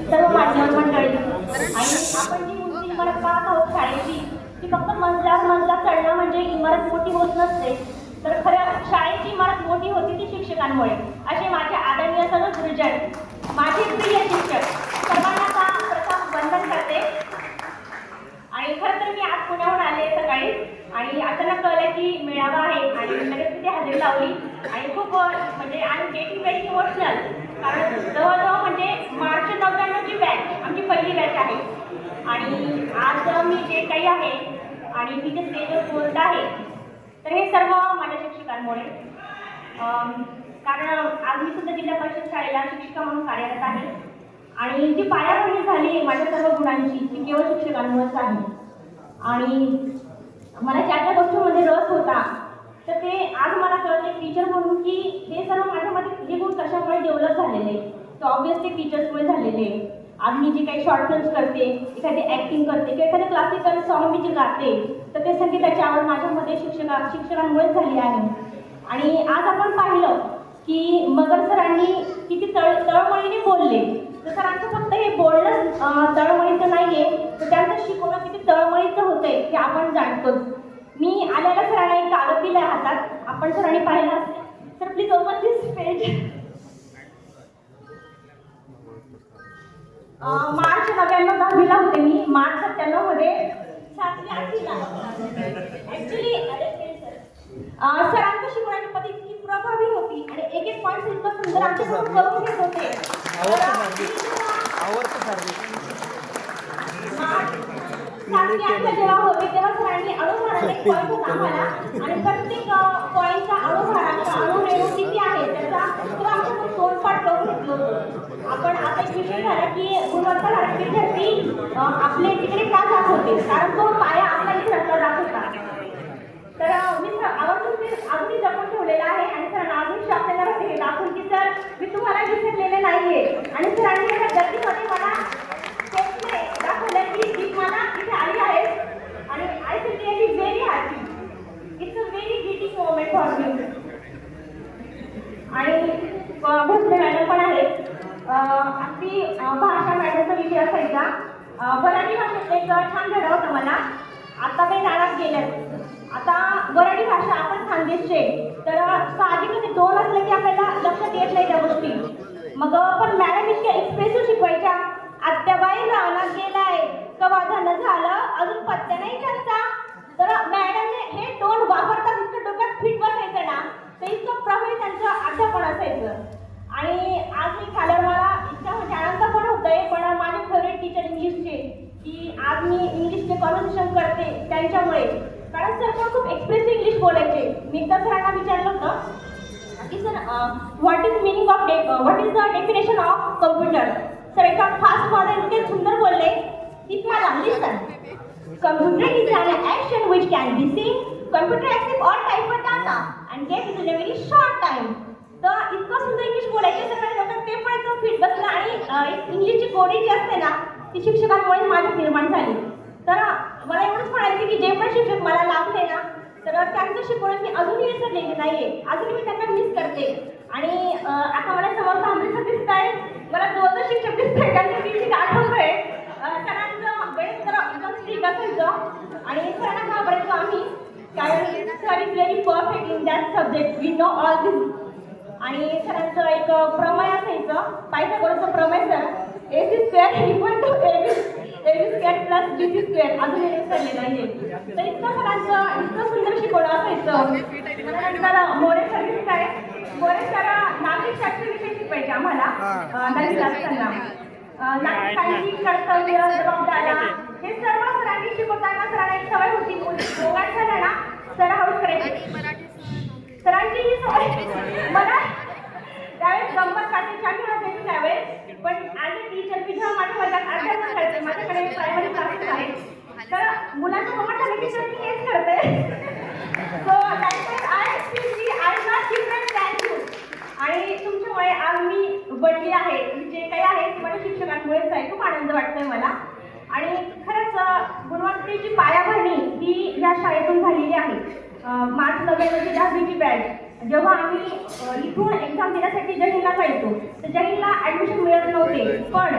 सर्व माध्यम मंडळी आणि आपण जी उंची इमारत पाहत आहोत शाळेची, ती फक्त मजला चढणं म्हणजे इमारत मोठी होत नसते, तर खरं शाळेची इमारत मोठी होती ती शिक्षकांमुळे, असे माझे आदरणीय सर्व गुरुजन, माझे प्रिय शिक्षक सर्वांना प्रथम वंदन करते. आणि खरं तर मी आज पुण्याहून आले सकाळी आणि अचानक कळलं की मेळावा आहे आणि लगेच तिथे हजेरी लावली आणि खूप म्हणजे I am getting very emotional, कारण जवळजवळ म्हणजे मार्च 99ची बॅच आमची पहिली बॅच आहे आणि आज मी जे काही आहे आणि तिथे स्टेजवर बोलत आहे तर हे सर्व माझ्या शिक्षकांमुळे, कारण आज मी सुद्धा जिल्हा परिषद शाळेला शिक्षिका म्हणून कार्यरत आहे आणि जी पायाभरणी झाली माझ्या सर्व गुणांची ती केवळ शिक्षकांमुळेच आहे. आणि मला ज्या ज्या गोष्टींमध्ये रस होता तर ते आज मला कळते टीचर म्हणून की हे सर्व माझ्यामध्ये हे गुण कशामुळे डेव्हलप झालेले, तर ऑब्व्हियसली टीचर्समुळे झालेले. आज मी जे काही शॉर्ट फिल्म्स करते, एखादी ॲक्टिंग करते किंवा एखादे क्लासिकल सॉन्ग मी जे गाते तर ते संगीताची आवड माझ्यामध्ये शिक्षकांमुळेच झाली आहे. आणि आज आपण पाहिलं की मगर सरांनी किती तळमळीने बोलले, तर सरांचं फक्त हे बोलणं तळमळीचं नाही आहे, तर त्यांचं शिकवणं किती तळमळीचं होतं आहे हे आपण जाणतोच. मी आल्याला सरांना एक कागद दिला हातात, आपण सरांनी पाहिलं असेल, sir please open this page. March 99 10वीला होते मी, मार्च 97 मध्ये 7वी 8वीला ॲक्च्युली सरांचं शिकवण्याची पद्धत इतकी प्रभावी होती आणि एक एक पॉईंट इतकं सुंदर आमच्याकडून करून घेत होते. जेव्हा होते तेव्हा सरांनी अणुभाराचा एक पॉईंट होता आम्हाला आणि प्रत्येक पॉईंटचा अणुभाराचा अणुरेणू किती आहे त्याचा तो आमच्याकडून तोंडपाठ करून घेतलं होतं. आपण आता एक विषय झाला की गुणवत्ताधारक विद्यार्थी आपले तिकडे का जात होते, कारण तो पाया आपला इथे रचला जात होता. तर मी आवर्जून ते अगदी जपून ठेवलेलं आहे आणि सरांना अजून शासनाला होते दाखवून की सर मी तुम्हाला विसरलेले नाहीये. आणि सरांनी एका गर्दीमध्ये मला दाखवलं की ती मला इथे आली आहे आणि I feel really very happy. It's a very greeting moment for me. आणि भोसले मॅडम पण आहेत, अगदी भाषा मॅडमचा विषय असायचा. वराठी भाषेत एक छान धडा होता मला, आता काही रानात गेल्यात. आता वराठी भाषा आपण खानदेशचे, तर साहजिकच दोन असले की आपल्याला लक्षात येत नाही त्या गोष्टी. मग पण मॅडम इतक्या एक्सप्रेसिव्ह शिकवायच्या, आत्याबाई रानात गेलाय कवा धन झालं अजून पत्त्या नाही त्यांचा. तर मॅडमने हे टोन वापरतात इतकं डोक्यात फिट बसायचं ना, तर इतकं प्रभावी त्यांचं अध्यापन असायचं. आणि आज मी खाल्यावर मला इतकं म्हणजे आनंद पण होतंय, पण माझे फेवरेट टीचर इंग्लिशचे, की आज मी इंग्लिशचे कॉन्व्हर्सेशन करते त्यांच्यामुळे, कारण सर पण खूप एक्सप्रेसिव्ह इंग्लिश बोलायचे. मी एकदा सरांना विचारलं होतं की sir what is the definition of computer. Sir एका फास्टमध्ये इतके सुंदर बोलले की मला listen, computer is an action which can be seen. Computer accept all type of data and get it in a very short time. तर इतकं सुंदर इंग्लिश बोलायचे सगळ्या लोकांना ते पण एकदम फिट बसलं आणि इंग्लिशची गोडी जी असते ना ती शिक्षकांमुळे माझी निर्माण झाली. तर मला एवढंच म्हणायचं की जे पण शिक्षक मला लाभले ना तर त्यांचं शिकवणं मी अजूनही विसरलेली नाहीये, अजूनही मी त्यांना मिस करते. आणि आता मला समोर थांबलेलं दिसत आहे, मला दोन शिक्षक दिसत आहे त्यांच्या दिवशी आठवतोय. सरांचं गणित तर एकदम स्ट्रिक्ट असायचं आणि सरांना घाबरायचो आम्ही, कारण sir is very perfect in that subject, we know all this. आणि सरांचं एक प्रमेय असायचं, पायथागोरसचं प्रमेय, sir AC² equal to AB² plus BC², अजूनही विसरले नाहीये. तर इतकं सरांचं इतकं सुंदर शिकवणं असायचं. नंतर मोरे सर दिसत आहे, मोरे सर नागरिक शास्त्र विषय शिकवायचे आम्हाला 9वीत असताना. नागरिकांची कर्तव्य जबाबदाऱ्या हे सर्व सरांनी शिकवताना सरांना एक सवय होती, मोबाईल झाला ना सर हाऊस करायची. सरांची ही सवय मला त्यावेळेस गंमत वाटते, छान वाटायची त्यावेळेस. पण ॲज अ टीचर मी जेव्हा माझ्या वर्गात अध्यापन करते, माझ्याकडे प्रायमरी क्लासेस आहेत, तर मुलांचं गंमत झालं की सर मी हेच करते. सो आय फील की I am not different than you. आणि तुमच्यामुळे आज मी बनली आहे, जे काही आहे ते माझ्या शिक्षकांमुळेच आहे. खूप आनंद वाटतोय मला. आणि खरंच गुणवत्तेची पायाभरणी ही या शाळेतून झालेली आहे. मार्च 99 ची 10वीची बॅच जेव्हा आम्ही इथून एक्झाम देण्यासाठी जयहिंदला जायचो तर जयहिंदला ॲडमिशन मिळत नव्हते, पण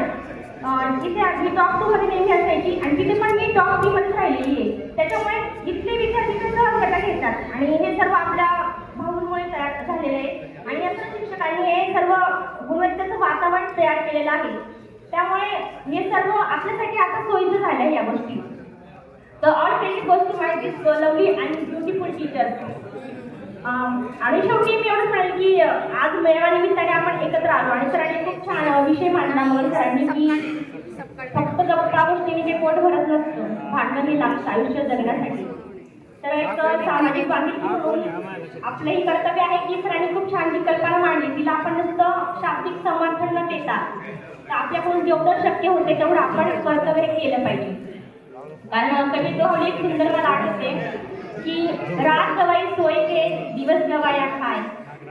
इथे मी टॉप 2 मध्ये नेहमी असायची आणि तिथे पण मी टॉप 3 मध्ये राहिलेली आहे. त्याच्यामुळे इथले विद्यार्थी सहज गटा घेतात आणि हे सर्व आपल्या भाऊंमुळे तयार झालेले आहे आणि याचं शिक्षकांनी हे सर्व गुणवत्तेचं वातावरण तयार केलेलं आहे. त्यामुळे हे सर्व आपल्यासाठी आता सोयीचं झालं आहे या गोष्टी. तर ऑल क्रेडिट गोes to my this lovely and beautiful teachers. आणि शेवटी मी एवढंच म्हणेल की आज मेळाव्यानिमित्ताने आपण एकत्र आलो आणि सरांनी खूप छान विषय मांडला. मग सरांनी की फक्त गप्पा गोष्टीने जे पोट भरत नसतं, भांडणं लागतं आयुष्य जगण्यासाठी. तर एक सामाजिक बांधिलकी म्हणून आपलंही कर्तव्य आहे की सरांनी खूप छान जी कल्पना मांडली तिला आपण नुसतं शाब्दिक समर्थन न देता तर आपल्याकडून जेवढं शक्य होते तेवढं आपण कर्तव्य केलं पाहिजे. कारण कवी दोहली सुंदर मला आठवते की रात गवाई सोय के दिवस गवाया खाय,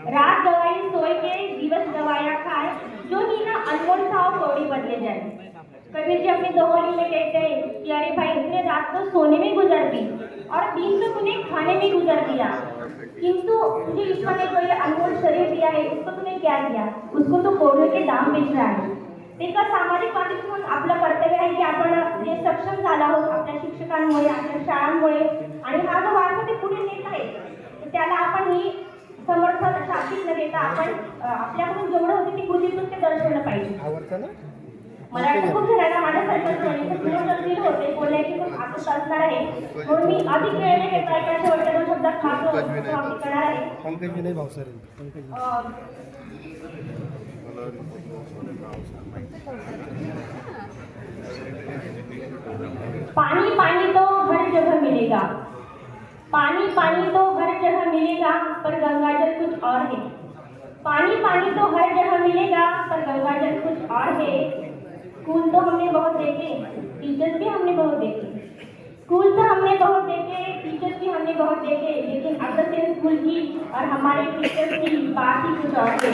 रात गवाई सोय के दिवस गवाया खाय, जो नीना अनमोल साव कौड़ी बदले जाए. कबीर जी अपनी दोहली में कहते हैं कि अरे भाई इतने रात तो सोने में गुजर दी और दिन तो तूने खाने में गुजर दिया, किंतु तुझे ईश्वर ने जो ये अनमोल शरीर दिया है उसको तूने क्या किया, उसको तो कौड़ियों के दाम बेच रहा है. एका सामाजिक बांधिलकी म्हणून आपलं कर्तव्य आहे की आपण जे सक्षम झालो आहोत आपल्या शिक्षकांमुळे, आपल्या शाळांमुळे आणि हा जो वारसा ते पुढे नेत आहे तर त्याला आपण ही समर्थन शाब्दिक न देता आपण आपल्याकडून जेवढं होते ती कृतीतून ते दर्शवलं पाहिजे. मला खूप जणांना माझ्यासारखं होते बोलायची खूप आतुरता असणार आहे म्हणून मी अधिक वेळ न घेता एका शेवटच्या 2 शब्दात खातो करणार आहे. पानी पानी तो हर जगह मिलेगा, पानी पानी तो हर जगह मिलेगा, पर गंगाजल कुछ और है. पानी पानी तो हर जगह मिलेगा पर गंगाजल कुछ और है. स्कूल तो हमने बहुत देखे, टीचर्स भी हमने बहुत देखे, स्कूल तो हमने बहुत देखे, टीचर्स भी हमने बहुत देखे, लेकिन अगर से स्कूल की और हमारे टीचर्स की बात ही कुछ और है.